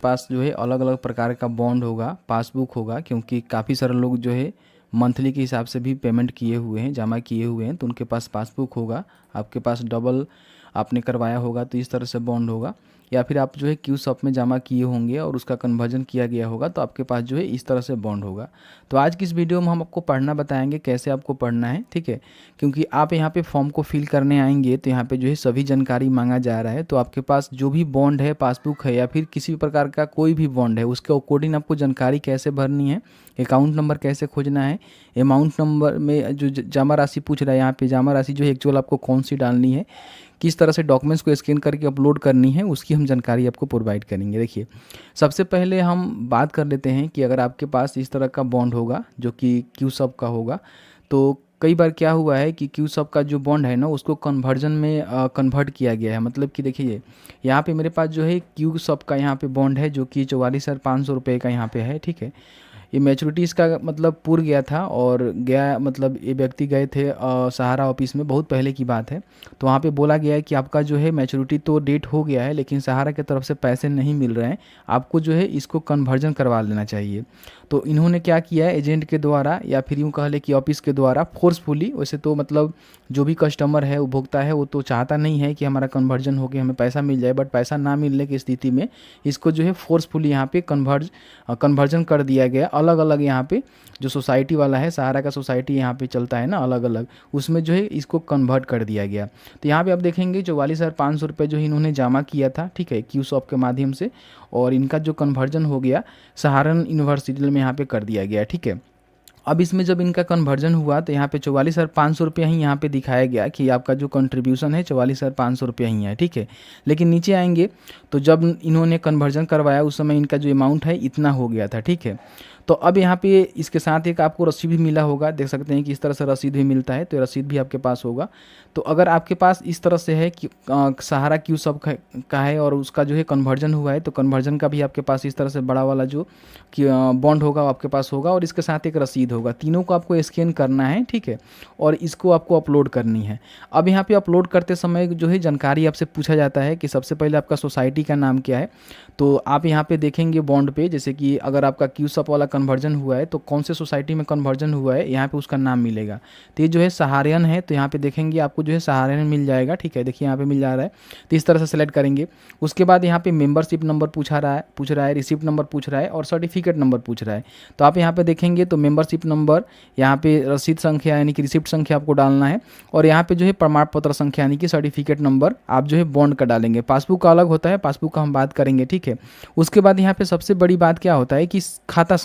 पास जो है अलग अलग प्रकार का बॉन्ड होगा, पासबुक होगा, क्योंकि काफ़ी सारे लोग जो है मंथली के हिसाब से भी पेमेंट किए हुए हैं, जमा किए हुए हैं, तो उनके पास पासबुक होगा। आपके पास डबल आपने करवाया होगा तो इस तरह से बॉन्ड होगा, या फिर आप जो है क्यू शॉप में जमा किए होंगे और उसका कन्वर्जन किया गया होगा तो आपके पास जो है इस तरह से बॉन्ड होगा। तो आज की इस वीडियो में हम आपको पढ़ना बताएंगे कैसे आपको पढ़ना है, ठीक है। क्योंकि आप यहाँ पे फॉर्म को फिल करने आएंगे तो यहाँ पे जो है सभी जानकारी मांगा जा रहा है। तो आपके पास जो भी बॉन्ड है, पासबुक है या फिर किसी भी प्रकार का कोई भी बॉन्ड है, उसके अकॉर्डिंग आपको जानकारी कैसे भरनी है, अकाउंट नंबर कैसे खोजना है, अमाउंट नंबर में जो जमा राशि पूछ रहा है यहाँ पे जमा राशि जो है एक्चुअल आपको कौन सी डालनी है, किस तरह से डॉक्यूमेंट्स को स्कैन करके अपलोड करनी है, उसकी हम जानकारी आपको प्रोवाइड करेंगे। देखिए, सबसे पहले हम बात कर लेते हैं कि अगर आपके पास इस तरह का बॉन्ड होगा जो कि क्यू सब का होगा, तो कई बार क्या हुआ है कि क्यू सब का जो बॉन्ड है ना उसको कन्वर्जन में कन्वर्ट किया गया है। मतलब कि देखिए, यहाँ पे मेरे पास जो है क्यू सब का यहाँ पे बॉन्ड है जो कि 44,500 रुपये का यहाँ पे है, ठीक है। ये मैच्योरिटी इसका मतलब पूर गया था और गया, मतलब ये व्यक्ति गए थे सहारा ऑफिस में, बहुत पहले की बात है। तो वहाँ पे बोला गया है कि आपका जो है मैच्योरिटी तो डेट हो गया है लेकिन सहारा की तरफ से पैसे नहीं मिल रहे हैं, आपको जो है इसको कन्वर्जन करवा लेना चाहिए। तो इन्होंने क्या किया है, एजेंट के द्वारा या फिर यूँ कह ले कि ऑफिस के द्वारा फोर्सफुली, वैसे तो मतलब जो भी कस्टमर है, उपभोक्ता है, वो तो चाहता नहीं है कि हमारा कन्वर्जन हो के हमें पैसा मिल जाए, बट पैसा ना मिलने की स्थिति में इसको जो है फोर्सफुली यहाँ पे कन्वर्जन कर दिया गया। अलग अलग यहाँ पे जो सोसाइटी वाला है, सहारा का सोसाइटी यहाँ पे चलता है ना अलग अलग, उसमें जो है इसको कन्वर्ट कर दिया गया। तो यहाँ पे आप देखेंगे 44,500 रुपये जो इन्होंने जमा किया था, ठीक है, क्यू शॉप के माध्यम से, और इनका जो कन्वर्जन हो गया सहारन यूनिवर्सिटी में यहाँ पे कर दिया गया, ठीक है। अब इसमें जब इनका कन्वर्जन हुआ तो यहाँ पे 44,500 रुपये ही यहाँ पे दिखाया गया कि आपका जो कंट्रीब्यूशन है 44,500 रुपये ही है, ठीक है। लेकिन नीचे आएंगे तो जब इन्होंने कन्वर्जन करवाया उस समय इनका जो अमाउंट है इतना हो गया था, ठीक है। तो अब यहाँ पे इसके साथ एक आपको रसीद भी मिला होगा, देख सकते हैं कि इस तरह से रसीद भी मिलता है, तो रसीद भी आपके पास होगा। तो अगर आपके पास इस तरह से है कि सहारा क्यू सब का है और उसका जो है कन्वर्जन हुआ है, तो कन्वर्जन का भी आपके पास इस तरह से बड़ा वाला जो बॉन्ड होगा आपके पास होगा और इसके साथ एक रसीद होगा। तीनों को आपको स्कैन करना है, ठीक है, और इसको आपको अपलोड करनी है। अब यहाँ पे अपलोड करते समय जो है जानकारी आपसे पूछा जाता है कि सबसे पहले आपका सोसाइटी का नाम क्या है। तो आप यहाँ पे देखेंगे बॉन्ड पे, जैसे कि अगर आपका क्यू सब वाला कन्वर्जन हुआ है तो कौन से सोसाइटी में कन्वर्जन हुआ है यहाँ पे उसका नाम मिलेगा। तो ये जो है सहारियन है, तो यहाँ पे देखेंगे आपको जो है सहारियन मिल जाएगा, ठीक है। देखिए यहाँ पे मिल जा रहा है, तो इस तरह से सेलेक्ट करेंगे। उसके बाद यहाँ पे मेंबरशिप नंबर पूछ रहा है, रिसिप्ट नंबर पूछ रहा है और सर्टिफिकेट नंबर पूछ रहा है। तो आप यहाँ पे देखेंगे तो मेंबरशिप नंबर, यहाँ पे रसीद संख्या यानी कि रिसिप्ट संख्या आपको डालना है, और यहाँ पे जो है प्रमाण पत्र संख्या यानी कि सर्टिफिकेट नंबर आप जो है बॉन्ड का डालेंगे। पासबुक का अलग होता है, पासबुक का हम बात करेंगे, ठीक है। उसके बाद यहाँ पे सबसे बड़ी बात क्या होता है कि खाता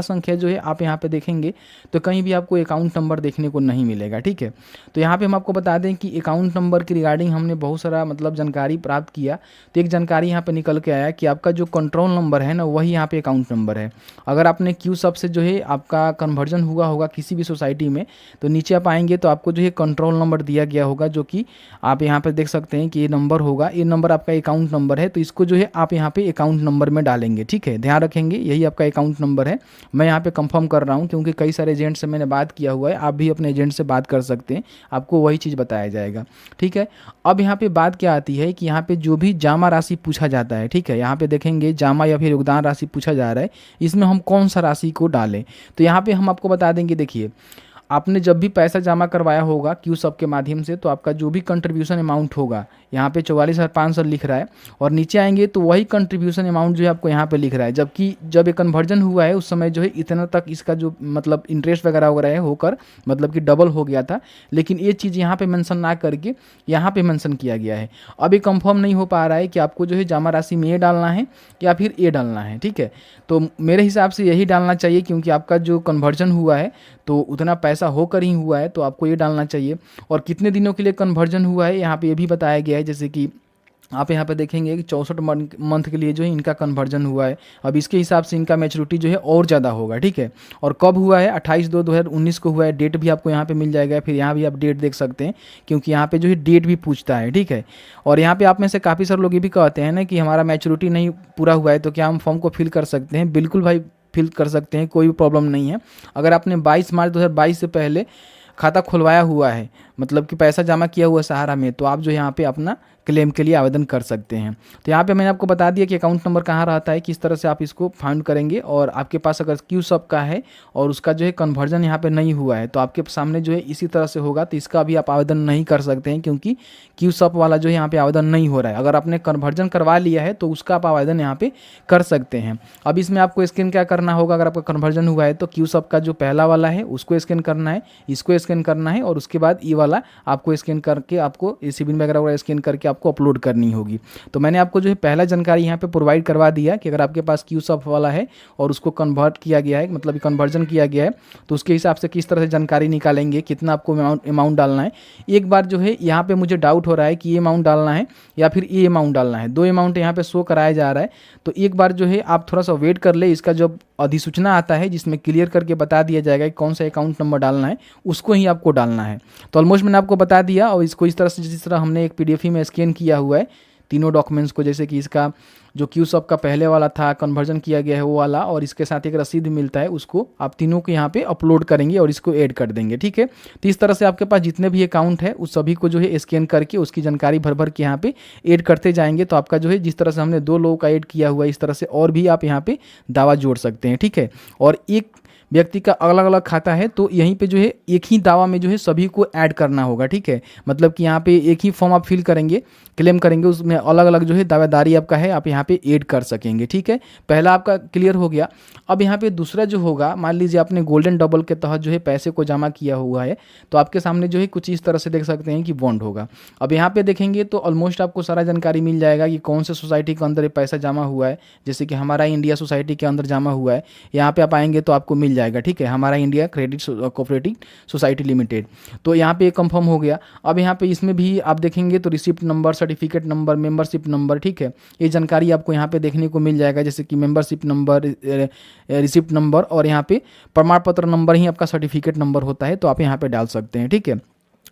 संख्या जो है आप यहाँ पे देखेंगे तो कहीं भी आपको अकाउंट नंबर देखने को नहीं मिलेगा, ठीक है। तो यहाँ पे हम आपको बता दें कि अकाउंट नंबर के रिगार्डिंग हमने बहुत सारा मतलब जानकारी प्राप्त किया। तो एक जानकारी यहाँ पे निकल के आया कि आपका जो कंट्रोल नंबर है ना वही यहाँ पे अकाउंट नंबर है। अगर आपने क्यू सब से जो है आपका कन्वर्जन हुआ होगा किसी भी सोसाइटी में, तो नीचे आप आएंगे तो आपको जो है कंट्रोल नंबर दिया गया होगा, जो कि आप यहाँ पे देख सकते हैं कि ये नंबर होगा, ये नंबर आपका अकाउंट नंबर है। तो इसको जो है आप यहाँ पे अकाउंट नंबर में डालेंगे, ठीक है, ध्यान रखेंगे यही आपका अकाउंट नंबर है। मैं यहाँ पे कंफर्म कर रहा हूँ क्योंकि कई सारे एजेंट से मैंने बात किया हुआ है, आप भी अपने एजेंट से बात कर सकते हैं, आपको वही चीज़ बताया जाएगा, ठीक है। अब यहाँ पे बात क्या आती है कि यहाँ पे जो भी जमा राशि पूछा जाता है, ठीक है, यहाँ पे देखेंगे जमा या फिर योगदान राशि पूछा जा रहा है, इसमें हम कौन सा राशि को डालें। तो यहाँ पे हम आपको बता देंगे, देखिए आपने जब भी पैसा जमा करवाया होगा क्यू सब के माध्यम से, तो आपका जो भी कंट्रीब्यूशन अमाउंट होगा यहाँ पे 44,500 लिख रहा है, और नीचे आएंगे तो वही कंट्रीब्यूशन अमाउंट जो है आपको यहाँ पे लिख रहा है। जबकि जब ये कन्वर्जन हुआ है उस समय जो है इतना तक इसका जो मतलब इंटरेस्ट वगैरह वगैरह है होकर मतलब कि डबल हो गया था, लेकिन ये चीज़ यहाँ पे मेंशन ना करके यहाँ पे मेंशन किया गया है। अब ये कंफर्म नहीं हो पा रहा है कि आपको जो है जमा राशि में ये डालना है या फिर ये डालना है, ठीक है। तो मेरे हिसाब से यही डालना चाहिए क्योंकि आपका जो कन्वर्जन हुआ है तो उतना पैसा होकर ही हुआ है, तो आपको ये डालना चाहिए। और कितने दिनों के लिए कन्वर्जन हुआ है यहाँ पे ये भी बताया गया है, जैसे कि आप यहाँ पे देखेंगे कि 64 मंथ के लिए जो है इनका कन्वर्जन हुआ है। अब इसके हिसाब से इनका मैच्योरिटी जो है और ज़्यादा होगा, ठीक है। और कब हुआ है, 28/2/2019 को हुआ है, डेट भी आपको यहाँ पे मिल जाएगा। फिर यहाँ भी आप डेट देख सकते हैं क्योंकि यहाँ पे जो है डेट भी पूछता है, ठीक है। और यहाँ पे आप में से काफ़ी सारे लोग ये भी कहते हैं ना कि हमारा मैच्योरिटी नहीं पूरा हुआ है तो क्या हम फॉर्म को फिल कर सकते हैं। बिल्कुल भाई फिल कर सकते हैं, कोई भी प्रॉब्लम नहीं है। अगर आपने 22 मार्च 2022 से पहले खाता खुलवाया हुआ है, मतलब कि पैसा जमा किया हुआ सहारा में, तो आप जो यहाँ पे अपना क्लेम के लिए आवेदन कर सकते हैं। तो यहाँ पे मैंने आपको बता दिया कि अकाउंट नंबर कहाँ रहता है, किस तरह से आप इसको फाइंड करेंगे। और आपके पास अगर क्यूसब का है और उसका जो है कन्वर्जन यहाँ पे नहीं हुआ है तो आपके सामने जो है इसी तरह से होगा, तो इसका भी आप आवेदन नहीं कर सकते हैं क्योंकि क्यूसब वाला जो है यहाँ पे आवेदन नहीं हो रहा है। अगर आपने कन्वर्जन करवा लिया है तो उसका आप आवेदन यहाँ पे कर सकते हैं। अब इसमें आपको स्कैन क्या करना होगा, अगर आपका कन्वर्जन हुआ है तो क्यूसब का जो पहला वाला है उसको स्कैन करना है, इसको स्कैन करना है और उसके बाद ये वाला आपको स्कैन करके आपको सिबिल वगैरह स्कैन करके आपको अपलोड करनी होगी। तो मैंने आपको जो है पहला जानकारी यहाँ पे प्रोवाइड करवा दिया कि अगर आपके पास क्यूसब वाला है और उसको कन्वर्ट किया गया है, मतलब कन्वर्जन किया गया है, तो उसके हिसाब से किस तरह से जानकारी निकालेंगे, कितना आपको अमाउंट डालना है। एक बार जो है यहाँ पे मुझे डाउट हो रहा है कि ये अमाउंट डालना है या फिर ये अमाउंट डालना है, दो अमाउंट यहाँ पे शो कराया जा रहा है। तो एक बार जो है आप थोड़ा सा वेट कर ले, इसका जब अधिसूचना आता है जिसमें क्लियर करके बता दिया जाएगा कि कौन सा अकाउंट नंबर डालना है, उसको ही आपको डालना है। तो ऑलमोस्ट मैंने आपको बता दिया। और इसको इस तरह से जिस तरह हमने एक पीडीएफ में स्कैन किया हुआ है तीनों डॉक्यूमेंट्स को, जैसे कि इसका जो क्यूसब का पहले वाला था कन्वर्जन किया गया है वो वाला, और इसके साथ एक रसीद मिलता है, उसको आप तीनों को यहाँ पे अपलोड करेंगे और इसको ऐड कर देंगे। ठीक है, तो इस तरह से आपके पास जितने भी अकाउंट है उस सभी को जो है स्कैन करके उसकी जानकारी भर भर के यहाँ पे ऐड करते जाएंगे। तो आपका जो है जिस तरह से हमने 2 लोगों का ऐड किया हुआ है इस तरह से और भी आप यहाँ पे दावा जोड़ सकते हैं। ठीक है, और एक व्यक्ति का अलग अलग खाता है तो यहीं पे जो है एक ही दावा में जो है सभी को ऐड करना होगा। ठीक है, मतलब कि यहाँ पे एक ही फॉर्म आप फिल करेंगे, क्लेम करेंगे, उसमें अलग अलग जो है दावेदारी आपका है, आप यहाँ पे ऐड कर सकेंगे। ठीक है, पहला आपका क्लियर हो गया। अब यहाँ पे दूसरा जो होगा, मान लीजिए आपने गोल्डन डबल के तहत जो है पैसे को जमा किया हुआ है, तो आपके सामने जो है कुछ इस तरह से देख सकते हैं कि बॉन्ड होगा। अब यहाँ पे देखेंगे तो ऑलमोस्ट आपको सारा जानकारी मिल जाएगा कि कौन से सोसाइटी के अंदर ये पैसा जमा हुआ है। जैसे कि हमारा इंडिया सोसाइटी के अंदर जमा हुआ है, यहाँ पे आप आएंगे तो आपको मिल जाएगा। ठीक है, हमारा India credit cooperative society limited, तो यहाँ पे कंफर्म हो गया। अब यहाँ पे इसमें भी आप देखेंगे तो receipt number, certificate number, membership number, ठीक है, ये जानकारी आपको यहाँ पे देखने को मिल जाएगा। जैसे कि मेंबरशिप नंबर, रिसिप्ट नंबर और यहाँ पे प्रमाण पत्र नंबर ही आपका सर्टिफिकेट नंबर होता है, तो आप यहाँ पे डाल सकते हैं। ठीक है,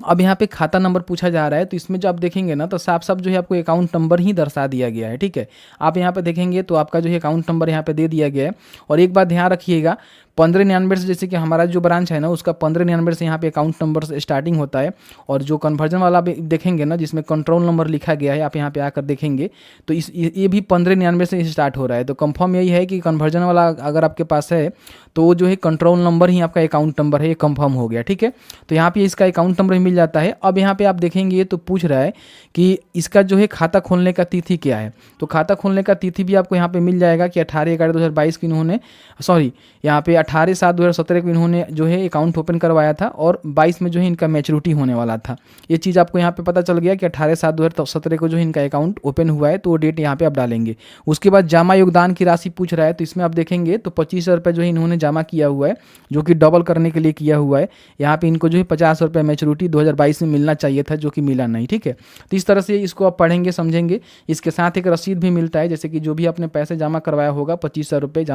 अब यहाँ पे खाता नंबर पूछा जा रहा है, तो इसमें जो आप देखेंगे ना तो साफ साफ जो है आपको अकाउंट नंबर ही दर्शा दिया गया है। ठीक है, आप यहाँ पे देखेंगे तो आपका जो है अकाउंट नंबर यहाँ पे दे दिया गया है। और एक बात ध्यान रखिएगा, 1599 से, जैसे कि हमारा जो ब्रांच है ना उसका 1599 से यहाँ पे अकाउंट नंबर से स्टार्टिंग होता है। और जो कन्वर्जन वाला भी देखेंगे ना जिसमें कंट्रोल नंबर लिखा गया है, आप यहाँ पे आकर देखेंगे तो ये भी 1599 से स्टार्ट हो रहा है। तो कंफर्म यही है कि कन्वर्जन वाला अगर आपके पास है तो वो जो है कंट्रोल नंबर ही आपका अकाउंट नंबर है, ये कंफर्म हो गया। ठीक है, तो यहाँ पे इसका अकाउंट नंबर मिल जाता है। अब यहाँ पे आप देखेंगे तो पूछ रहा है कि इसका जो है खाता खोलने का तिथि क्या है। तो खाता खोलने का तिथि भी आपको यहाँ पे मिल जाएगा कि 18/11/2022 की इन्होंने, सॉरी यहाँ पे 18/7/2017 को इन्होंने जो है अकाउंट ओपन करवाया था और 22 में जो है इनका मैच्योरिटी होने वाला था। ये चीज़ आपको यहाँ पे पता चल गया कि 18/7/2017 को जो है इनका अकाउंट ओपन हुआ है, तो वो डेट यहाँ पे आप डालेंगे। उसके बाद जमा योगदान की राशि पूछ रहा है, तो इसमें आप देखेंगे तो 25,000 रुपये जो है इन्होंने जमा किया हुआ है, जो कि डबल करने के लिए किया हुआ है। यहाँ पे इनको जो है 50,000 रुपये मैच्योरिटी 2022 में मिलना चाहिए था, जो कि मिला नहीं। ठीक है, तो इस तरह से इसको आप पढ़ेंगे समझेंगे। इसके साथ एक रसीद भी मिलता है, जैसे कि जो भी आपने पैसे जमा करवाया होगा 25,000 रुपये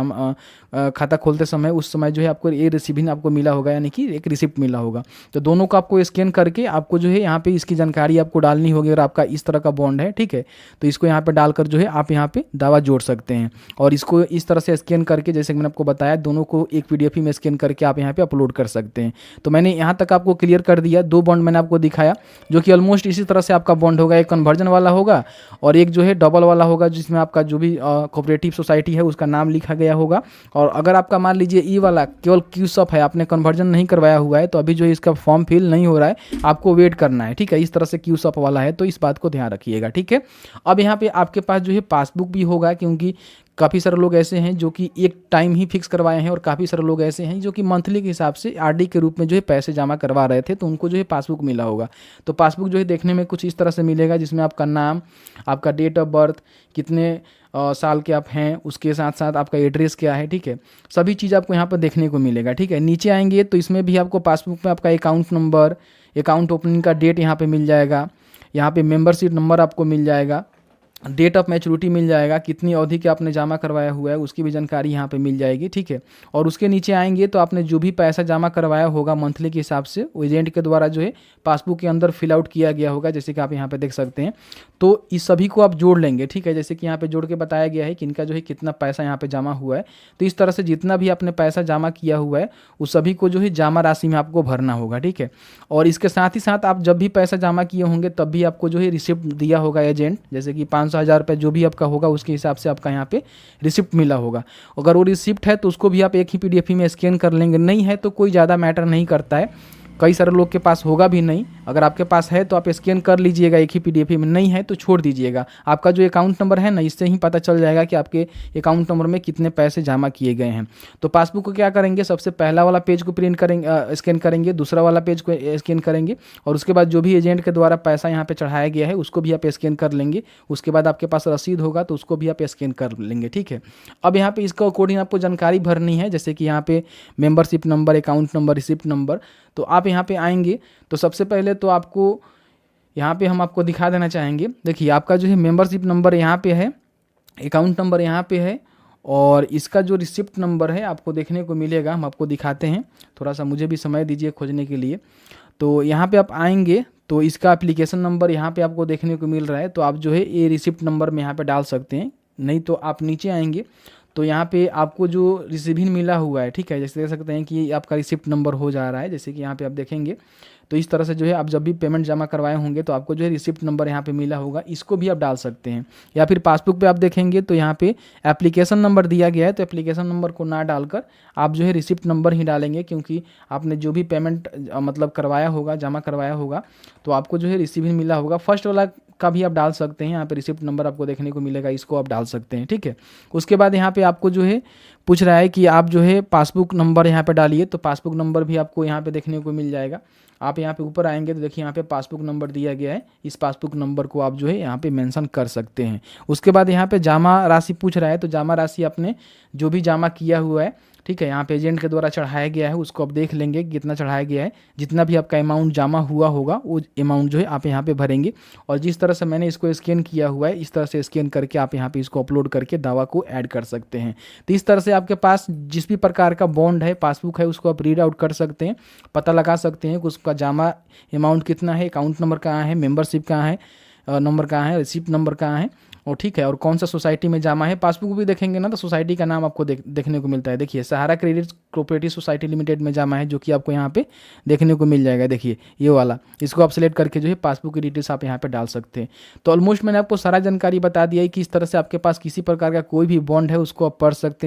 खाता खोलते समय, उस समय जो है आपको ये रिसीविंग आपको मिला होगा, यानी कि एक रिसिप्ट मिला होगा। तो दोनों को आपको स्कैन करके आपको जो है यहाँ पे इसकी जानकारी आपको डालनी होगी। अगर आपका इस तरह का बॉन्ड है, ठीक है, तो इसको यहाँ पे डालकर जो है आप यहाँ पे दावा जोड़ सकते हैं। और इसको इस तरह से स्कैन करके, जैसे कि मैंने आपको बताया, दोनों को एक पीडीएफ में स्कैन करके आप यहाँ पे अपलोड कर सकते हैं। तो मैंने यहाँ तक आपको क्लियर कर दिया। 2 बॉन्ड मैंने आपको दिखाया जो कि ऑलमोस्ट इसी तरह से आपका बॉन्ड होगा। एक कन्वर्जन वाला होगा और एक जो है डबल वाला होगा, जिसमें आपका जो भी कोऑपरेटिव सोसाइटी है उसका नाम लिखा गया होगा। और अगर आपका मान लीजिए ई वाला केवल क्यूसब है, आपने कन्वर्जन नहीं करवाया हुआ है, तो अभी जो है इसका फॉर्म फिल नहीं हो रहा है, आपको वेट करना है। ठीक है, इस तरह से क्यूसब वाला है, तो इस बात को ध्यान रखिएगा। ठीक है, अब यहाँ पे आपके पास जो है पासबुक भी होगा, क्योंकि काफ़ी सारे लोग ऐसे हैं जो कि एक टाइम ही फिक्स करवाए हैं और काफ़ी सारे लोग ऐसे हैं जो कि मंथली के हिसाब से आरडी के रूप में जो है पैसे जमा करवा रहे थे, तो उनको जो है पासबुक मिला होगा। तो पासबुक जो है देखने में कुछ इस तरह से मिलेगा, जिसमें आपका नाम, आपका डेट ऑफ बर्थ, कितने साल के आप हैं, उसके साथ साथ आपका एड्रेस क्या है। ठीक है, सभी चीज़ आपको यहाँ पर देखने को मिलेगा। ठीक है, नीचे आएंगे तो इसमें भी आपको पासबुक में आपका अकाउंट नंबर, अकाउंट ओपनिंग का डेट यहाँ पे मिल जाएगा, यहाँ पे मेंबरशिप नंबर आपको मिल जाएगा, डेट ऑफ मैच्योरिटी मिल जाएगा, कितनी अवधि के आपने जमा करवाया हुआ है उसकी भी जानकारी यहाँ पे मिल जाएगी, ठीक है। और उसके नीचे आएंगे तो आपने जो भी पैसा जमा करवाया होगा मंथली के हिसाब से वो एजेंट के द्वारा जो है पासबुक के अंदर फिल आउट किया गया होगा, जैसे कि आप यहाँ पे देख सकते हैं। तो इस सभी को आप जोड़ लेंगे, ठीक है, जैसे कि यहाँ पे जोड़ के बताया गया है कि इनका जो है कितना पैसा यहाँ पे जमा हुआ है। तो इस तरह से जितना भी आपने पैसा जमा किया हुआ है उस सभी को जो है जमा राशि में आपको भरना होगा, ठीक है। और इसके साथ ही साथ आप जब भी पैसा जमा किए होंगे तब भी आपको जो है रिसिप्ट दिया होगा एजेंट, जैसे कि 500-1000 रुपये जो भी आपका होगा उसके हिसाब से आपका यहाँ पे रिसिप्ट मिला होगा। अगर वो रिसिप्ट है तो उसको भी आप एक ही पीडीएफ में स्कैन कर लेंगे, नहीं है तो कोई ज़्यादा मैटर नहीं करता है, कई सारे लोग के पास होगा भी नहीं। अगर आपके पास है तो आप स्कैन कर लीजिएगा एक ही पीडीएफ में, नहीं है तो छोड़ दीजिएगा। आपका जो अकाउंट नंबर है ना, इससे ही पता चल जाएगा कि आपके अकाउंट नंबर में कितने पैसे जमा किए गए हैं। तो पासबुक को क्या करेंगे, सबसे पहला वाला पेज को प्रिंट करेंगे, स्कैन करेंगे, दूसरा वाला पेज को स्कैन करेंगे, और उसके बाद जो भी एजेंट के द्वारा पैसा यहाँ पे चढ़ाया गया है उसको भी आप स्कैन कर लेंगे। उसके बाद आपके पास रसीद होगा तो उसको भी आप स्कैन कर लेंगे, ठीक है। अब यहाँ पे इसका अकॉर्डिंग आपको जानकारी भरनी है, जैसे कि यहाँ पे membership number, account number, receipt number. तो आप यहाँ पे आएंगे तो सबसे पहले तो आपको यहाँ पे हम आपको दिखा देना चाहेंगे, देखिए आपका जो है मेंबरशिप नंबर यहाँ पे है, अकाउंट नंबर यहाँ पे है, और इसका जो रिसिप्ट नंबर है आपको देखने को मिलेगा। हम आपको दिखाते हैं, थोड़ा सा मुझे भी समय दीजिए खोजने के लिए। तो यहाँ पे आप आएंगे तो इसका एप्लीकेशन नंबर यहाँ पे आपको देखने को मिल रहा है, तो आप जो है ये रिसिप्ट नंबर में यहाँ पे डाल सकते हैं। नहीं तो आप नीचे आएंगे तो यहाँ पे आपको जो रिसीविंग मिला हुआ है, ठीक है, जैसे देख सकते हैं कि आपका रिसिप्ट नंबर हो जा रहा है, जैसे कि यहाँ पे आप देखेंगे। तो इस तरह से जो है आप जब भी पेमेंट जमा करवाए होंगे तो आपको जो है रिसिप्ट नंबर यहाँ पे मिला होगा, इसको भी आप डाल सकते हैं। या फिर पासबुक पे आप देखेंगे तो यहाँ पे एप्लीकेशन नंबर दिया गया है, तो एप्लीकेशन नंबर को ना डालकर आप जो है रिसिप्ट नंबर ही डालेंगे, क्योंकि आपने जो भी पेमेंट मतलब करवाया होगा, जमा करवाया होगा, तो आपको जो है रिसीविंग मिला होगा। फर्स्ट वाला का भी आप डाल सकते हैं, यहाँ पे रिसिप्ट नंबर आपको देखने को मिलेगा, इसको आप डाल सकते हैं, ठीक है। उसके बाद यहाँ पे आपको जो है पूछ रहा है कि आप जो है पासबुक नंबर यहाँ पे डालिए, तो पासबुक नंबर भी आपको यहाँ पे देखने को मिल जाएगा। आप यहाँ पे ऊपर आएंगे तो देखिए यहाँ पे पासबुक नंबर दिया गया है, इस पासबुक नंबर को आप जो है यहाँ पे मेंशन कर सकते हैं। उसके बाद यहाँ पे जमा राशि पूछ रहा है, तो जमा राशि आपने जो भी जमा किया हुआ है, ठीक है, यहाँ पे एजेंट के द्वारा चढ़ाया गया है, उसको आप देख लेंगे कितना चढ़ाया गया है। जितना भी आपका अमाउंट जमा हुआ होगा वो अमाउंट जो है आप यहाँ पे भरेंगे। और जिस तरह से मैंने इसको स्कैन किया हुआ है, इस तरह से स्कैन करके आप यहाँ पे इसको अपलोड करके दावा को ऐड कर सकते हैं। तो इस तरह से आपके पास जिस भी प्रकार का बॉन्ड है, पासबुक है, उसको आप रीड आउट कर सकते हैं, पता लगा सकते हैं कि उसका जमा अमाउंट कितना है, अकाउंट नंबर कहाँ है, मेंबरशिप कहाँ है, नंबर कहाँ है, रिसिप्ट नंबर कहाँ है, और ठीक है, और कौन सा सोसाइटी में जमा है। पासबुक भी देखेंगे ना तो सोसाइटी का नाम आपको देखने को मिलता है। देखिए सहारा क्रेडिट कोऑपरेटिव सोसाइटी लिमिटेड में जमा है, जो कि आपको यहाँ पे देखने को मिल जाएगा। देखिए ये वाला, इसको आप सेलेक्ट करके जो है पासबुक की डिटेल्स आप यहाँ पे डाल सकते हैं। तो ऑलमोस्ट मैंने आपको सारा जानकारी बता दिया है कि इस तरह से आपके पास किसी प्रकार का कोई भी बॉन्ड है उसको आप पढ़ सकते हैं।